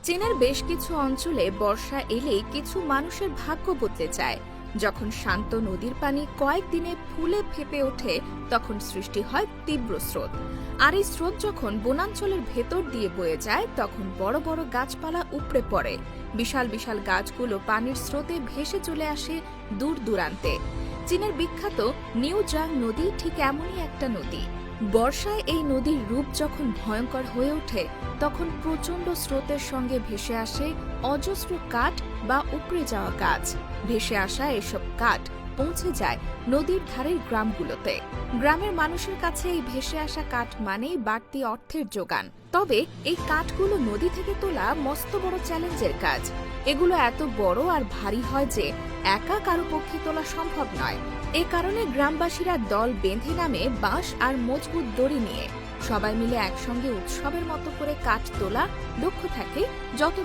চীনের বেশ কিছু অঞ্চলে বর্ষা এলেই কিছু মানুষের ভাগ্য বদলে যায়। যখন শান্ত নদীর পানি কয়েকদিনে ফুলে ফেঁপে ওঠে, তখন সৃষ্টি হয় তীব্র স্রোত। আর এই স্রোত যখন বনাঞ্চলের ভেতর দিয়ে বয়ে যায়, তখন বড় বড় গাছপালা উপড়ে পড়ে। বিশাল বিশাল গাছগুলো পানির স্রোতে ভেসে চলে আসে দূর দূরান্তে। চীনের বিখ্যাত নিউজাং নদী ঠিক এমনই একটা নদী। বর্ষায় এই নদীর রূপ যখন ভয়ঙ্কর হয়ে ওঠে, তখন প্রচণ্ড স্রোতের সঙ্গে ভেসে আসে অজস্র কাঠ বা উপড়ে যাওয়া গাছ। ভেসে আসা এসব কাঠ পৌঁছে যায় নদীর ধারের গ্রামগুলোতে। গ্রামের মানুষের কাছে এই ভেসে আসা কাঠ মানেই বাড়তি অর্থের যোগান। তবে এই কাঠগুলো নদী থেকে তোলা মস্ত বড় চ্যালেঞ্জের কাজ। এগুলো এত বড় আর ভারী হয় যে একা কারো পক্ষে তোলা সম্ভব নয়। এ কারণে গ্রামবাসীরা দল বেঁধে নামে বাঁশ আর মজবুত দড়ি নিয়ে। সবাই মিলে একসঙ্গে উৎসবের মতো করে কাঠ তোলা। লক্ষ্য থাকে যত